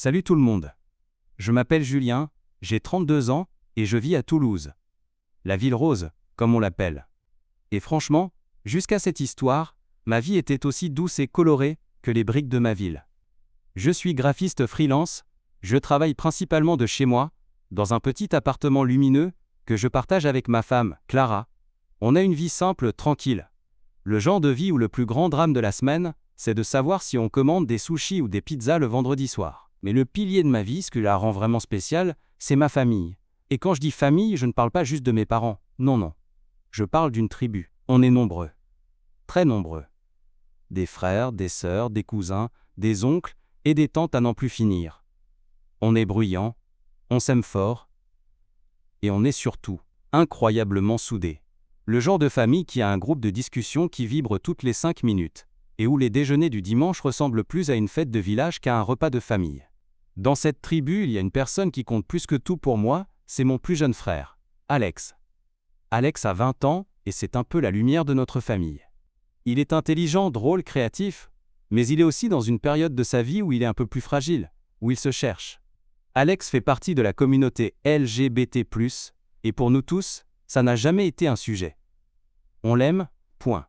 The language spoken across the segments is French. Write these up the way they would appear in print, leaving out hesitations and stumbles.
Salut tout le monde. Je m'appelle Julien, j'ai 32 ans et je vis à Toulouse. La ville rose, comme on l'appelle. Et franchement, jusqu'à cette histoire, ma vie était aussi douce et colorée que les briques de ma ville. Je suis graphiste freelance, je travaille principalement de chez moi, dans un petit appartement lumineux que je partage avec ma femme, Clara. On a une vie simple, tranquille. Le genre de vie où le plus grand drame de la semaine, c'est de savoir si on commande des sushis ou des pizzas le vendredi soir. Mais le pilier de ma vie, ce qui la rend vraiment spéciale, c'est ma famille. Et quand je dis famille, je ne parle pas juste de mes parents. Non. Je parle d'une tribu. On est nombreux. Très nombreux. Des frères, des sœurs, des cousins, des oncles et des tantes à n'en plus finir. On est bruyants, on s'aime fort, et on est surtout incroyablement soudés. Le genre de famille qui a un groupe de discussion qui vibre toutes les 5 minutes, et où les déjeuners du dimanche ressemblent plus à une fête de village qu'à un repas de famille. Dans cette tribu, il y a une personne qui compte plus que tout pour moi, c'est mon plus jeune frère, Alex. Alex a 20 ans, et c'est un peu la lumière de notre famille. Il est intelligent, drôle, créatif, mais il est aussi dans une période de sa vie où il est un peu plus fragile, où il se cherche. Alex fait partie de la communauté LGBT+, et pour nous tous, ça n'a jamais été un sujet. On l'aime, point.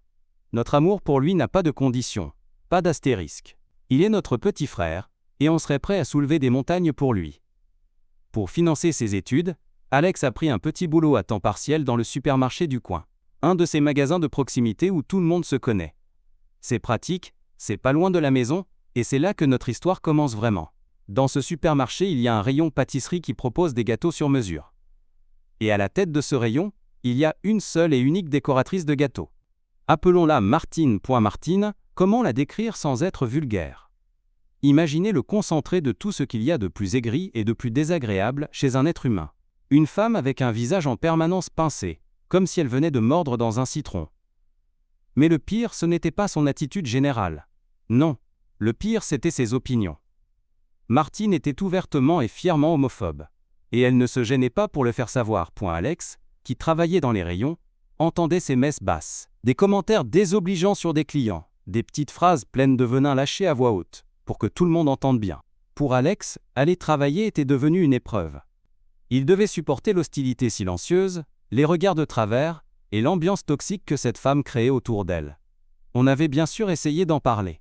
Notre amour pour lui n'a pas de condition, pas d'astérisque. Il est notre petit frère, et on serait prêt à soulever des montagnes pour lui. Pour financer ses études, Alex a pris un petit boulot à temps partiel dans le supermarché du coin. Un de ces magasins de proximité où tout le monde se connaît. C'est pratique, c'est pas loin de la maison, et c'est là que notre histoire commence vraiment. Dans ce supermarché, il y a un rayon pâtisserie qui propose des gâteaux sur mesure. Et à la tête de ce rayon, il y a une seule et unique décoratrice de gâteaux. Appelons-la Martine. Martine, comment la décrire sans être vulgaire? Imaginez le concentré de tout ce qu'il y a de plus aigri et de plus désagréable chez un être humain. Une femme avec un visage en permanence pincé, comme si elle venait de mordre dans un citron. Mais le pire, ce n'était pas son attitude générale. Non, le pire, c'était ses opinions. Martine était ouvertement et fièrement homophobe. Et elle ne se gênait pas pour le faire savoir. Alex, qui travaillait dans les rayons, entendait ses messes basses. Des commentaires désobligeants sur des clients, des petites phrases pleines de venin lâchées à voix haute, pour que tout le monde entende bien. Pour Alex, aller travailler était devenu une épreuve. Il devait supporter l'hostilité silencieuse, les regards de travers, et l'ambiance toxique que cette femme créait autour d'elle. On avait bien sûr essayé d'en parler.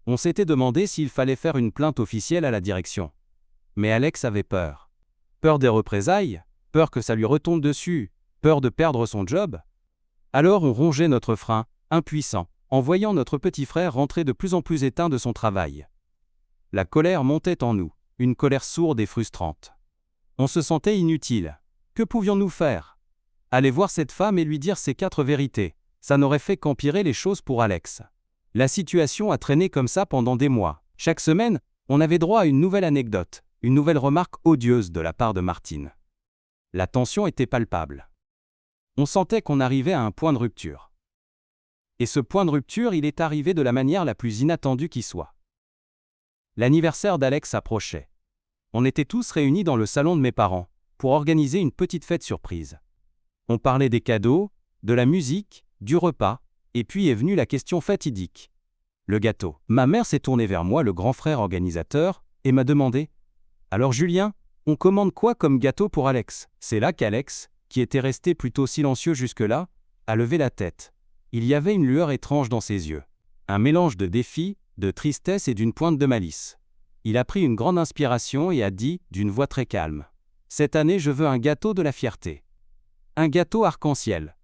On s'était demandé s'il fallait faire une plainte officielle à la direction. Mais Alex avait peur. Peur des représailles, peur que ça lui retombe dessus, peur de perdre son job. Alors on rongeait notre frein, impuissant, en voyant notre petit frère rentrer de plus en plus éteint de son travail. La colère montait en nous, une colère sourde et frustrante. On se sentait inutile. Que pouvions-nous faire? Aller voir cette femme et lui dire ces 4 vérités, ça n'aurait fait qu'empirer les choses pour Alex. La situation a traîné comme ça pendant des mois. Chaque semaine, on avait droit à une nouvelle anecdote, une nouvelle remarque odieuse de la part de Martine. La tension était palpable. On sentait qu'on arrivait à un point de rupture. Et ce point de rupture, il est arrivé de la manière la plus inattendue qui soit. L'anniversaire d'Alex approchait. On était tous réunis dans le salon de mes parents, pour organiser une petite fête surprise. On parlait des cadeaux, de la musique, du repas, et puis est venue la question fatidique. Le gâteau. Ma mère s'est tournée vers moi, le grand frère organisateur, et m'a demandé « Alors Julien, on commande quoi comme gâteau pour Alex ?» C'est là qu'Alex, qui était resté plutôt silencieux jusque-là, a levé la tête. Il y avait une lueur étrange dans ses yeux. Un mélange de défi, de tristesse et d'une pointe de malice. Il a pris une grande inspiration et a dit, d'une voix très calme, « Cette année, je veux un gâteau de la fierté. Un gâteau arc-en-ciel.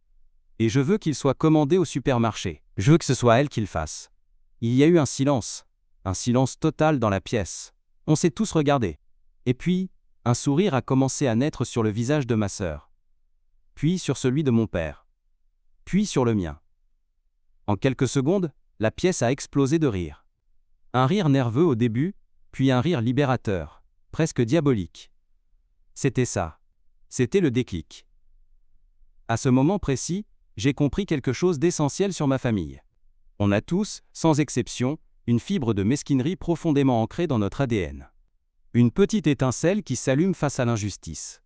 Et je veux qu'il soit commandé au supermarché. Je veux que ce soit elle qui le fasse. » Il y a eu un silence total dans la pièce. On s'est tous regardés. Et puis, un sourire a commencé à naître sur le visage de ma sœur. Puis sur celui de mon père. Puis sur le mien. En quelques secondes, la pièce a explosé de rire. Un rire nerveux au début, puis un rire libérateur, presque diabolique. C'était ça. C'était le déclic. À ce moment précis, j'ai compris quelque chose d'essentiel sur ma famille. On a tous, sans exception, une fibre de mesquinerie profondément ancrée dans notre ADN. Une petite étincelle qui s'allume face à l'injustice.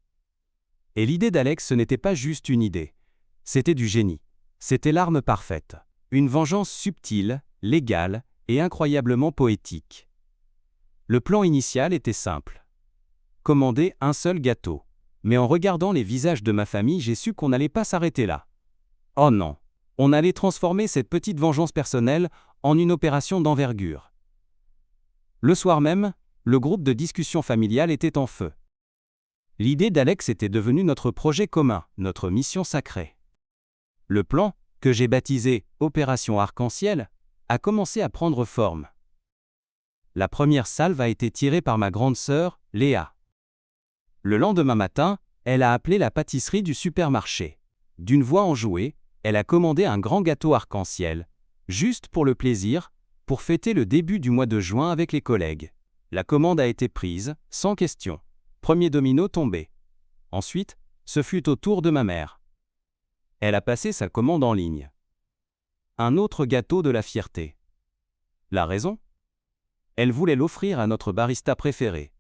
Et l'idée d'Alex, ce n'était pas juste une idée. C'était du génie. C'était l'arme parfaite. Une vengeance subtile, légale et incroyablement poétique. Le plan initial était simple. Commander un seul gâteau. Mais en regardant les visages de ma famille, j'ai su qu'on n'allait pas s'arrêter là. Oh non! On allait transformer cette petite vengeance personnelle en une opération d'envergure. Le soir même, le groupe de discussion familiale était en feu. L'idée d'Alex était devenue notre projet commun, notre mission sacrée. Le plan, que j'ai baptisé « Opération Arc-en-Ciel », a commencé à prendre forme. La première salve a été tirée par ma grande sœur, Léa. Le lendemain matin, elle a appelé la pâtisserie du supermarché. D'une voix enjouée, elle a commandé un grand gâteau arc-en-ciel, juste pour le plaisir, pour fêter le début du mois de juin avec les collègues. La commande a été prise, sans question. Premier domino tombé. Ensuite, ce fut au tour de ma mère. Elle a passé sa commande en ligne. Un autre gâteau de la fierté. La raison ? Elle voulait l'offrir à notre barista préféré.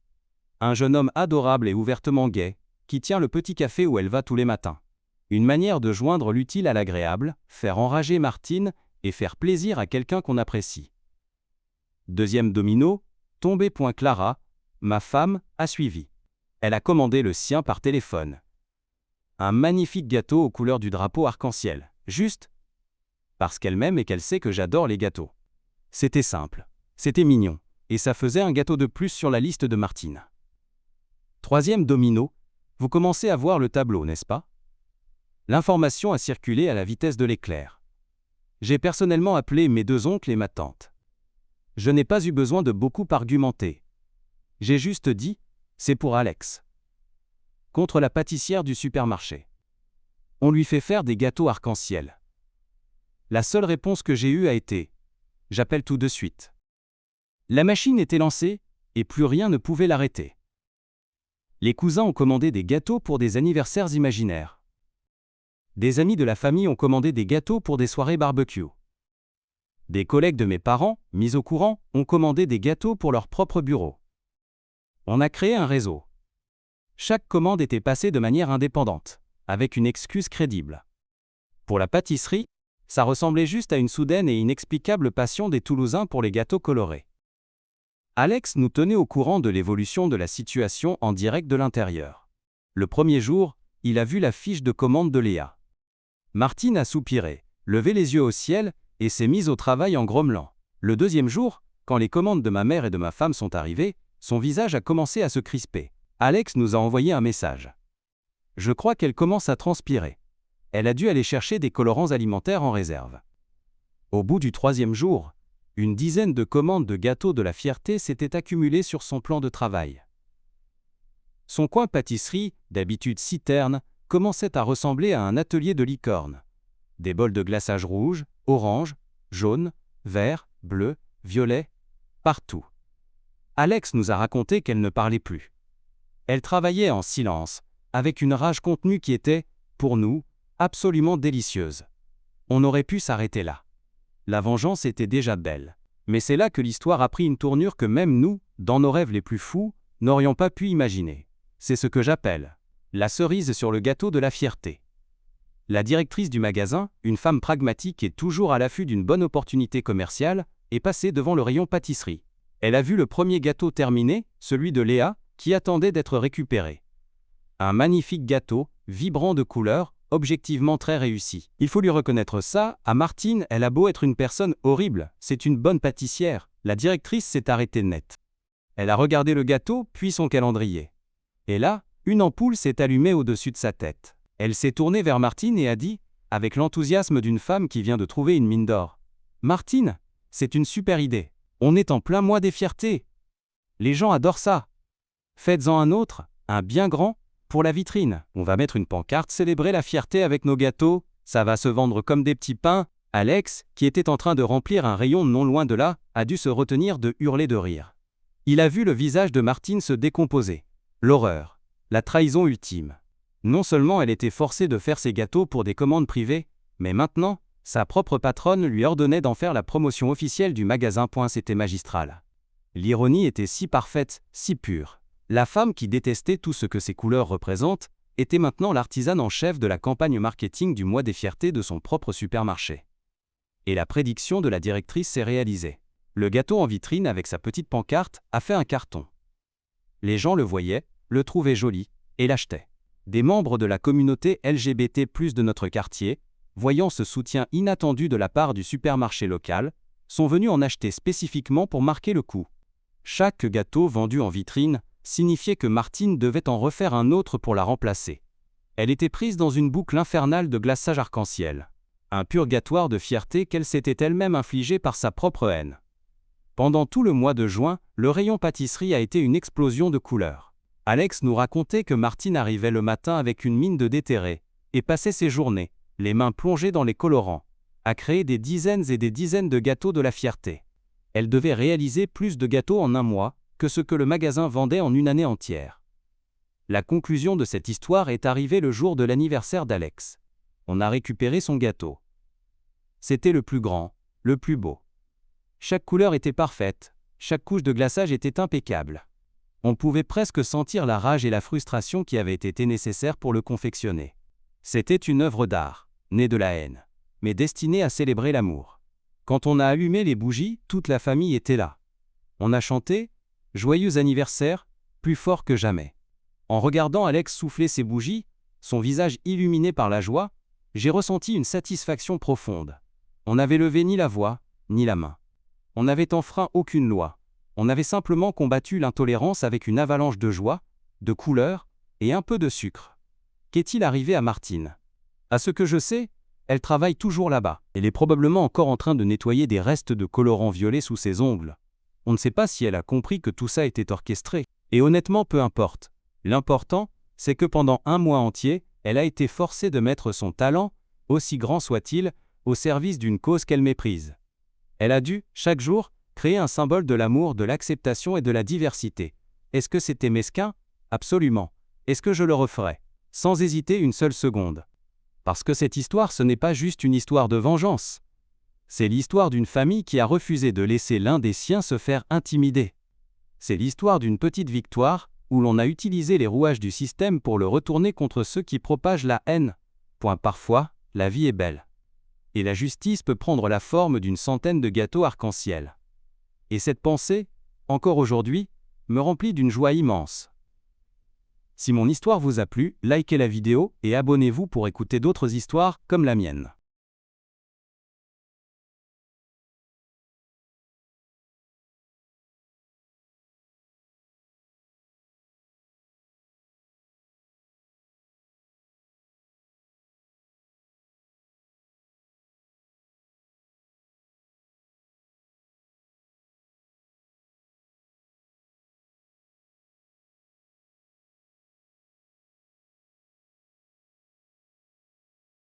Un jeune homme adorable et ouvertement gai, qui tient le petit café où elle va tous les matins. Une manière de joindre l'utile à l'agréable, faire enrager Martine et faire plaisir à quelqu'un qu'on apprécie. Deuxième domino, tombé. Clara, ma femme, a suivi. Elle a commandé le sien par téléphone. Un magnifique gâteau aux couleurs du drapeau arc-en-ciel, juste parce qu'elle m'aime et qu'elle sait que j'adore les gâteaux. C'était simple, c'était mignon, et ça faisait un gâteau de plus sur la liste de Martine. Troisième domino, vous commencez à voir le tableau, n'est-ce pas ? L'information a circulé à la vitesse de l'éclair. J'ai personnellement appelé mes deux oncles et ma tante. Je n'ai pas eu besoin de beaucoup argumenter. J'ai juste dit, c'est pour Alex. Contre la pâtissière du supermarché. On lui fait faire des gâteaux arc-en-ciel. La seule réponse que j'ai eue a été « J'appelle tout de suite ». La machine était lancée, et plus rien ne pouvait l'arrêter. Les cousins ont commandé des gâteaux pour des anniversaires imaginaires. Des amis de la famille ont commandé des gâteaux pour des soirées barbecue. Des collègues de mes parents, mis au courant, ont commandé des gâteaux pour leur propre bureau. On a créé un réseau. Chaque commande était passée de manière indépendante, avec une excuse crédible. Pour la pâtisserie, ça ressemblait juste à une soudaine et inexplicable passion des Toulousains pour les gâteaux colorés. Alex nous tenait au courant de l'évolution de la situation en direct de l'intérieur. Le premier jour, il a vu la fiche de commande de Léa. Martine a soupiré, levé les yeux au ciel et s'est mise au travail en grommelant. Le deuxième jour, quand les commandes de ma mère et de ma femme sont arrivées, son visage a commencé à se crisper. Alex nous a envoyé un message. Je crois qu'elle commence à transpirer. Elle a dû aller chercher des colorants alimentaires en réserve. Au bout du troisième jour, une dizaine de commandes de gâteaux de la fierté s'étaient accumulées sur son plan de travail. Son coin pâtisserie, d'habitude si terne, commençait à ressembler à un atelier de licorne. Des bols de glaçage rouge, orange, jaune, vert, bleu, violet, partout. Alex nous a raconté qu'elle ne parlait plus. Elle travaillait en silence, avec une rage contenue qui était, pour nous, absolument délicieuse. On aurait pu s'arrêter là. La vengeance était déjà belle. Mais c'est là que l'histoire a pris une tournure que même nous, dans nos rêves les plus fous, n'aurions pas pu imaginer. C'est ce que j'appelle la cerise sur le gâteau de la fierté. La directrice du magasin, une femme pragmatique et toujours à l'affût d'une bonne opportunité commerciale, est passée devant le rayon pâtisserie. Elle a vu le premier gâteau terminé, celui de Léa, qui attendait d'être récupéré. Un magnifique gâteau, vibrant de couleurs, objectivement très réussi. Il faut lui reconnaître ça, à Martine, elle a beau être une personne horrible, c'est une bonne pâtissière. La directrice s'est arrêtée net. Elle a regardé le gâteau, puis son calendrier. Et là, une ampoule s'est allumée au-dessus de sa tête. Elle s'est tournée vers Martine et a dit, avec l'enthousiasme d'une femme qui vient de trouver une mine d'or. « Martine, c'est une super idée. On est en plein mois des fiertés. Les gens adorent ça. Faites-en un autre, un bien grand, pour la vitrine. On va mettre une pancarte « Célébrer la fierté avec nos gâteaux ». Ça va se vendre comme des petits pains. » Alex, qui était en train de remplir un rayon non loin de là, a dû se retenir de hurler de rire. Il a vu le visage de Martine se décomposer. L'horreur. La trahison ultime. Non seulement elle était forcée de faire ses gâteaux pour des commandes privées, mais maintenant, sa propre patronne lui ordonnait d'en faire la promotion officielle du magasin. C'était magistral. L'ironie était si parfaite, si pure. La femme qui détestait tout ce que ces couleurs représentent, était maintenant l'artisane en chef de la campagne marketing du mois des fiertés de son propre supermarché. Et la prédiction de la directrice s'est réalisée. Le gâteau en vitrine avec sa petite pancarte a fait un carton. Les gens le voyaient, le trouvaient joli, et l'achetaient. Des membres de la communauté LGBT+ de notre quartier, voyant ce soutien inattendu de la part du supermarché local, sont venus en acheter spécifiquement pour marquer le coup. Chaque gâteau vendu en vitrine signifiait que Martine devait en refaire un autre pour la remplacer. Elle était prise dans une boucle infernale de glaçage arc-en-ciel. Un purgatoire de fierté qu'elle s'était elle-même infligée par sa propre haine. Pendant tout le mois de juin, le rayon pâtisserie a été une explosion de couleurs. Alex nous racontait que Martine arrivait le matin avec une mine de déterré, et passait ses journées, les mains plongées dans les colorants, à créer des dizaines et des dizaines de gâteaux de la fierté. Elle devait réaliser plus de gâteaux en un mois que ce que le magasin vendait en une année entière. La conclusion de cette histoire est arrivée le jour de l'anniversaire d'Alex. On a récupéré son gâteau. C'était le plus grand, le plus beau. Chaque couleur était parfaite, chaque couche de glaçage était impeccable. On pouvait presque sentir la rage et la frustration qui avaient été nécessaires pour le confectionner. C'était une œuvre d'art, née de la haine, mais destinée à célébrer l'amour. Quand on a allumé les bougies, toute la famille était là. On a chanté « Joyeux anniversaire » plus fort que jamais. En regardant Alex souffler ses bougies, son visage illuminé par la joie, j'ai ressenti une satisfaction profonde. On n'avait levé ni la voix, ni la main. On n'avait enfreint aucune loi. On avait simplement combattu l'intolérance avec une avalanche de joie, de couleurs et un peu de sucre. Qu'est-il arrivé à Martine? À ce que je sais, elle travaille toujours là-bas. Elle est probablement encore en train de nettoyer des restes de colorant violet sous ses ongles. On ne sait pas si elle a compris que tout ça était orchestré. Et honnêtement, peu importe. L'important, c'est que pendant un mois entier, elle a été forcée de mettre son talent, aussi grand soit-il, au service d'une cause qu'elle méprise. Elle a dû, chaque jour, créer un symbole de l'amour, de l'acceptation et de la diversité. Est-ce que c'était mesquin? Absolument. Est-ce que je le referais? Sans hésiter une seule seconde. Parce que cette histoire, ce n'est pas juste une histoire de vengeance. C'est l'histoire d'une famille qui a refusé de laisser l'un des siens se faire intimider. C'est l'histoire d'une petite victoire, où l'on a utilisé les rouages du système pour le retourner contre ceux qui propagent la haine. Parfois, la vie est belle. Et la justice peut prendre la forme d'une centaine de gâteaux arc-en-ciel. Et cette pensée, encore aujourd'hui, me remplit d'une joie immense. Si mon histoire vous a plu, likez la vidéo et abonnez-vous pour écouter d'autres histoires comme la mienne.